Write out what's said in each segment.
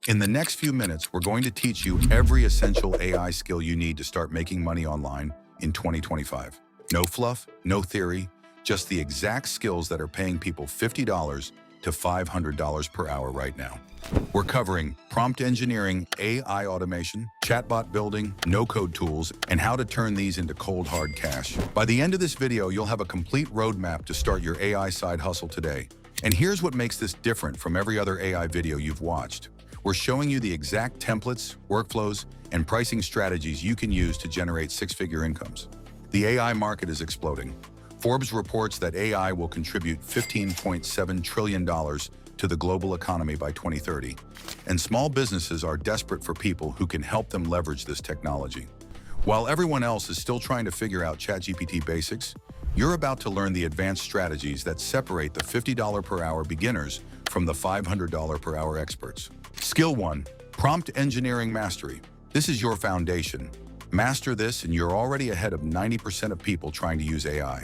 In the next few minutes, we're going to teach you every essential AI skill you need to start making money online in 2025. No fluff, no theory, just the exact skills that are paying people $50 to $500 per hour right now. We're covering prompt engineering, AI automation, chatbot building, no-code tools, and how to turn these into cold, hard cash. By the end of this video, you'll have a complete roadmap to start your AI side hustle today. And here's what makes this different from every other AI video you've watched. We're showing you the exact templates, workflows, and pricing strategies you can use to generate six-figure incomes. The AI market is exploding. Forbes reports that AI will contribute $15.7 trillion to the global economy by 2030, and small businesses are desperate for people who can help them leverage this technology. While everyone else is still trying to figure out ChatGPT basics, you're about to learn the advanced strategies that separate the $50 per hour beginners from the $500 per hour experts. Skill 1. Prompt engineering mastery. This is your foundation. Master this and you're already ahead of 90% of people trying to use AI.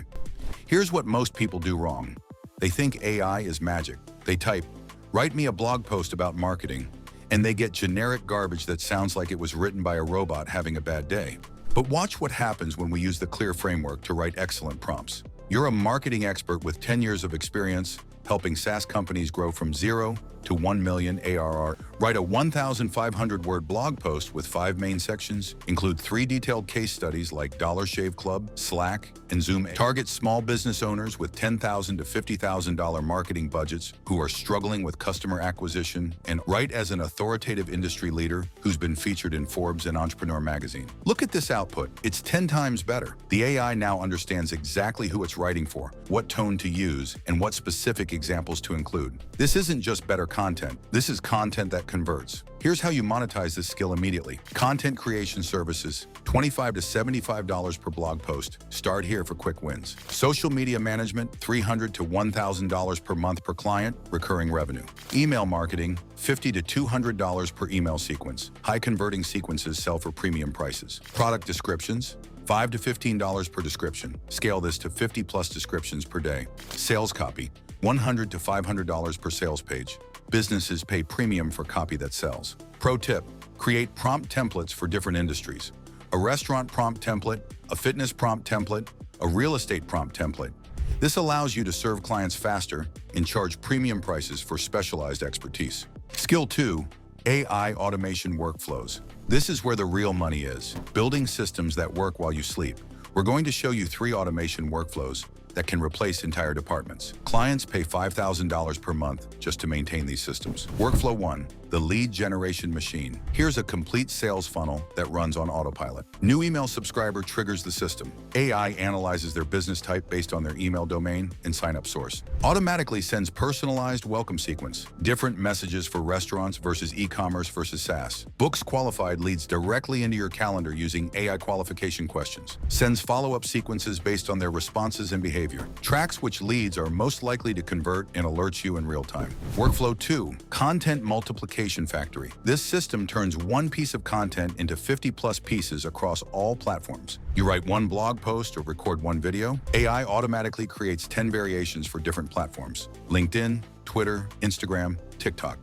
Here's what most people do wrong. They think AI is magic. They type, "Write me a blog post about marketing," and they get generic garbage that sounds like it was written by a robot having a bad day. But watch what happens when we use the Clear framework to write excellent prompts. You're a marketing expert with 10 years of experience, helping SaaS companies grow from 0 to 1 million ARR. Write a 1,500-word blog post with 5 main sections. Include 3 detailed case studies like Dollar Shave Club, Slack, and Zoom. Target small business owners with $10,000 to $50,000 marketing budgets who are struggling with customer acquisition, and write as an authoritative industry leader who's been featured in Forbes and Entrepreneur magazine. Look at this output. It's 10 times better. The AI now understands exactly who it's writing for, what tone to use, and what specific examples to include. This isn't just better content. This is content that converts. Here's how you monetize this skill immediately. Content creation services, $25 to $75 per blog post. Start here for quick wins. Social media management, $300 to $1,000 per month per client, recurring revenue. Email marketing, $50 to $200 per email sequence. High converting sequences sell for premium prices. Product descriptions, $5 to $15 per description. Scale this to 50 plus descriptions per day. Sales copy, $100 to $500 per sales page. Businesses pay premium for copy that sells. Pro tip, create prompt templates for different industries. A restaurant prompt template, a fitness prompt template, a real estate prompt template. This allows you to serve clients faster and charge premium prices for specialized expertise. Skill 2, AI automation workflows. This is where the real money is, building systems that work while you sleep. We're going to show you 3 automation workflows that can replace entire departments. Clients pay $5,000 per month just to maintain these systems. Workflow 1, the lead generation machine. Here's a complete sales funnel that runs on autopilot. New email subscriber triggers the system. AI analyzes their business type based on their email domain and sign-up source. Automatically sends personalized welcome sequence, different messages for restaurants versus e-commerce versus SaaS. Books qualified leads directly into your calendar using AI qualification questions. Sends follow-up sequences based on their responses and behavior. Tracks which leads are most likely to convert and alerts you in real time. Workflow 2, content multiplication factory. This system turns one piece of content into 50 plus pieces across all platforms. You write one blog post or record one video, AI automatically creates 10 variations for different platforms. LinkedIn, Twitter, Instagram, TikTok.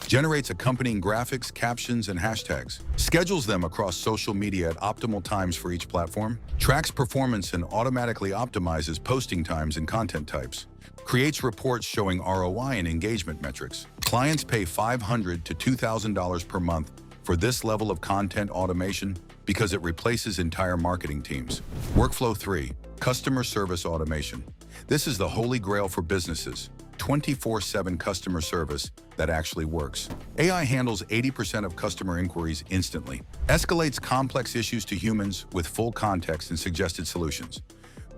Generates accompanying graphics, captions, and hashtags. Schedules them across social media at optimal times for each platform. Tracks performance and automatically optimizes posting times and content types. Creates reports showing ROI and engagement metrics. Clients pay $500 to $2,000 per month for this level of content automation because it replaces entire marketing teams. Workflow 3, customer service automation. This is the holy grail for businesses. 24/7 customer service that actually works. AI handles 80% of customer inquiries instantly, escalates complex issues to humans with full context and suggested solutions,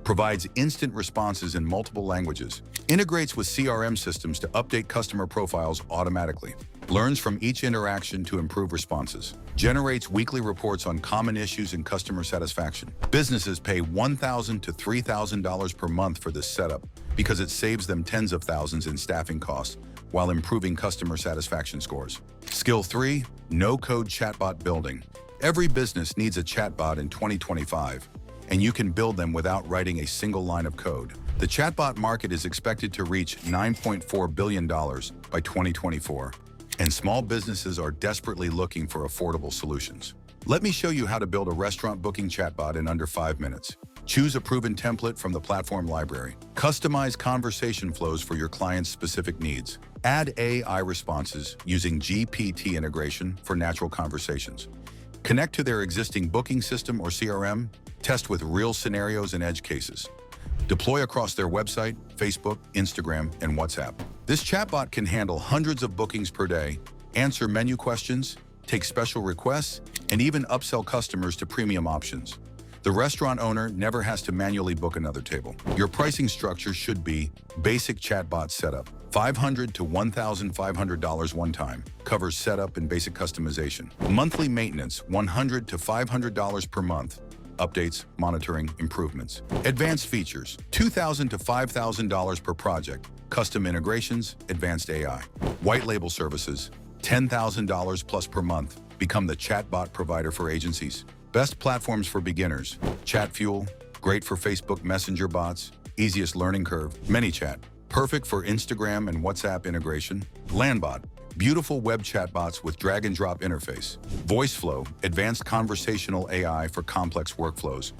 provides instant responses in multiple languages, integrates with CRM systems to update customer profiles automatically, learns from each interaction to improve responses, generates weekly reports on common issues and customer satisfaction. Businesses pay $1,000 to $3,000 per month for this setup because it saves them tens of thousands in staffing costs while improving customer satisfaction scores. Skill 3, no-code chatbot building. Every business needs a chatbot in 2025, and you can build them without writing a single line of code. The chatbot market is expected to reach $9.4 billion by 2024. and small businesses are desperately looking for affordable solutions. Let me show you how to build a restaurant booking chatbot in under 5 minutes. Choose a proven template from the platform library. Customize conversation flows for your client's specific needs. Add AI responses using GPT integration for natural conversations. Connect to their existing booking system or CRM. Test with real scenarios and edge cases. Deploy across their website, Facebook, Instagram, and WhatsApp. This chatbot can handle hundreds of bookings per day, answer menu questions, take special requests, and even upsell customers to premium options. The restaurant owner never has to manually book another table. Your pricing structure should be basic chatbot setup, $500 to $1,500 one time, covers setup and basic customization. Monthly maintenance, $100 to $500 per month, updates, monitoring, improvements. Advanced features, $2,000 to $5,000 per project, custom integrations, advanced AI. White label services, $10,000 plus per month. Become the chatbot provider for agencies. Best platforms for beginners. ChatFuel, great for Facebook Messenger bots, easiest learning curve. ManyChat, perfect for Instagram and WhatsApp integration. Landbot, beautiful web chatbots with drag and drop interface. VoiceFlow, advanced conversational AI for complex workflows.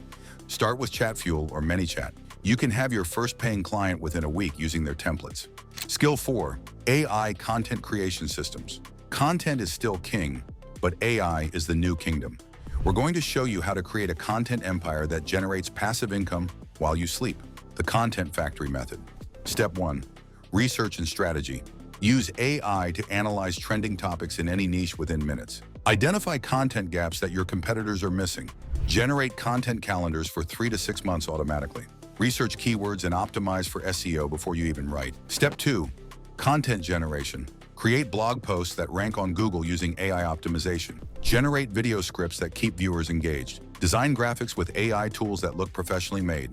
Start with ChatFuel or ManyChat. You can have your first paying client within a week using their templates. Skill 4, AI content creation systems. Content is still king, but AI is the new kingdom. We're going to show you how to create a content empire that generates passive income while you sleep. The Content Factory Method. Step 1. Research and strategy. Use AI to analyze trending topics in any niche within minutes. Identify content gaps that your competitors are missing. Generate content calendars for 3 to 6 months automatically. Research keywords and optimize for SEO before you even write. Step 2. Content generation. Create blog posts that rank on Google using AI optimization. Generate video scripts that keep viewers engaged. Design graphics with AI tools that look professionally made.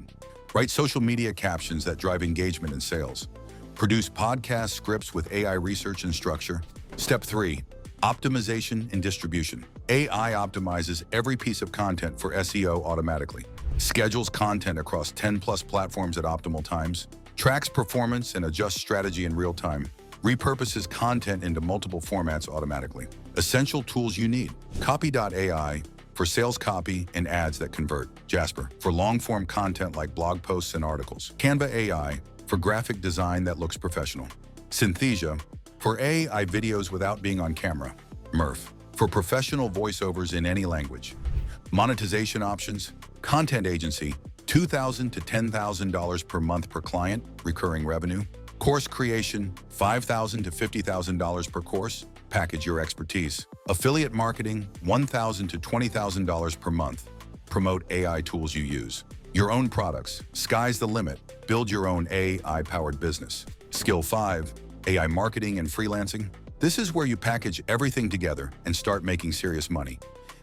Write social media captions that drive engagement and sales. Produce podcast scripts with AI research and structure. Step 3. Optimization and distribution. AI optimizes every piece of content for SEO automatically. Schedules content across 10+ platforms at optimal times. Tracks performance and adjusts strategy in real time. Repurposes content into multiple formats automatically. Essential tools you need. Copy.ai for sales copy and ads that convert. Jasper for long-form content like blog posts and articles. Canva AI for graphic design that looks professional. Synthesia for AI videos without being on camera. Murph for professional voiceovers in any language. Monetization options. Content agency, $2,000 to $10,000 per month per client, recurring revenue. Course creation, $5,000 to $50,000 per course, package your expertise. Affiliate marketing, $1,000 to $20,000 per month, promote AI tools you use. Your own products, sky's the limit, build your own AI-powered business. Skill 5, AI marketing and freelancing. This is where you package everything together and start making serious money.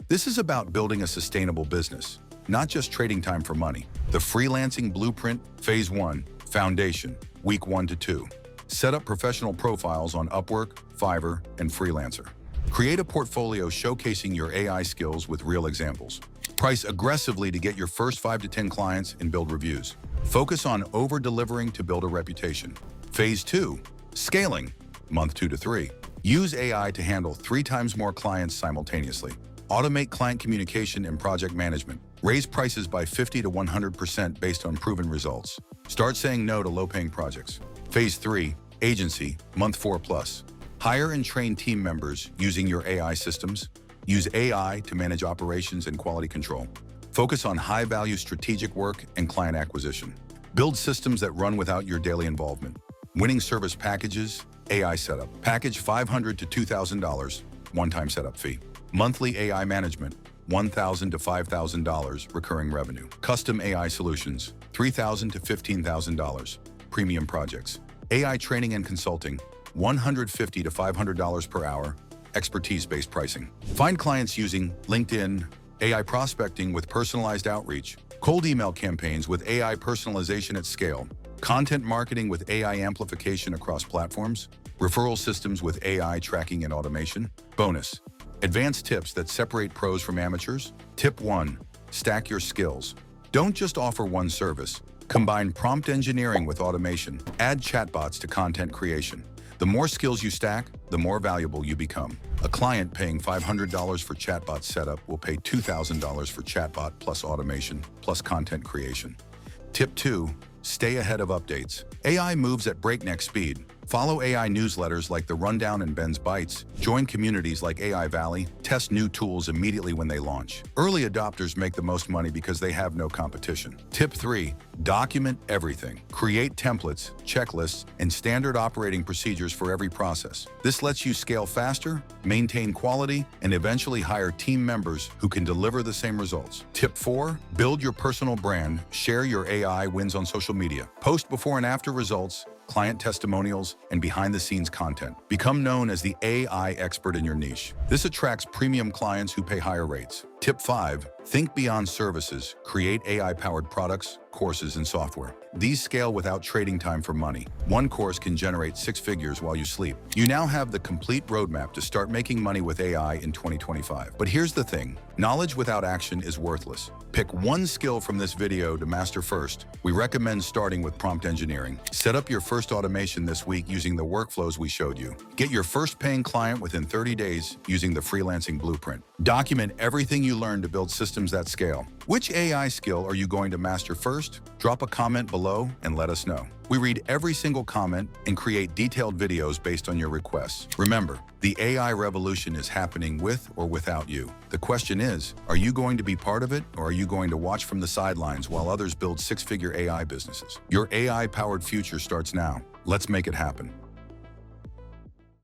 This is about building a sustainable business, not just trading time for money. The freelancing blueprint, phase 1, foundation. Week 1 to 2. Set up professional profiles on Upwork, Fiverr, and Freelancer. Create a portfolio showcasing your AI skills with real examples. Price aggressively to get your first 5 to 10 clients and build reviews. Focus on over-delivering to build a reputation. Phase 2. Scaling. Month 2 to 3. Use AI to handle 3 times more clients simultaneously. Automate client communication and project management. Raise prices by 50 to 100% based on proven results. Start saying no to low-paying projects. Phase 3, agency, month 4 plus. Hire and train team members using your AI systems. Use AI to manage operations and quality control. Focus on high-value strategic work and client acquisition. Build systems that run without your daily involvement. Winning service packages, AI setup. Package $500 to $2,000, one-time setup fee. Monthly AI management, $1,000 to $5,000 recurring revenue. Custom AI solutions, $3,000 to $15,000. Premium projects. AI training and consulting, $150 to $500 per hour. Expertise-based pricing. Find clients using LinkedIn, AI prospecting with personalized outreach, cold email campaigns with AI personalization at scale, content marketing with AI amplification across platforms, referral systems with AI tracking and automation. Bonus. Advanced tips that separate pros from amateurs. Tip 1. Stack your skills. Don't just offer one service. Combine prompt engineering with automation. Add chatbots to content creation. The more skills you stack, the more valuable you become. A client paying $500 for chatbot setup will pay $2,000 for chatbot plus automation plus content creation. Tip 2. Stay ahead of updates. AI moves at breakneck speed. Follow AI newsletters like The Rundown and Ben's Bites. Join communities like AI Valley. Test new tools immediately when they launch. Early adopters make the most money because they have no competition. Tip 3. Document everything. Create templates, checklists, and standard operating procedures for every process. This lets you scale faster, maintain quality, and eventually hire team members who can deliver the same results. Tip 4. Build your personal brand. Share your AI wins on social media. Post before and after results, client testimonials, and behind-the-scenes content. Become known as the AI expert in your niche. This attracts premium clients who pay higher rates. Tip 5. Think beyond services. Create AI-powered products, courses, and software. These scale without trading time for money. One course can generate 6 figures while you sleep. You now have the complete roadmap to start making money with AI in 2025. But here's the thing. Knowledge without action is worthless. Pick one skill from this video to master first. We recommend starting with prompt engineering. Set up your first automation this week using the workflows we showed you. Get your first paying client within 30 days using the freelancing blueprint. Document everything you learn to build systems that scale. Which AI skill are you going to master first? Drop a comment below and let us know. We read every single comment and create detailed videos based on your requests. Remember, the AI revolution is happening with or without you. The question is, are you going to be part of it, or are you going to watch from the sidelines while others build 6-figure AI businesses? Your AI-powered future starts now. Let's make it happen.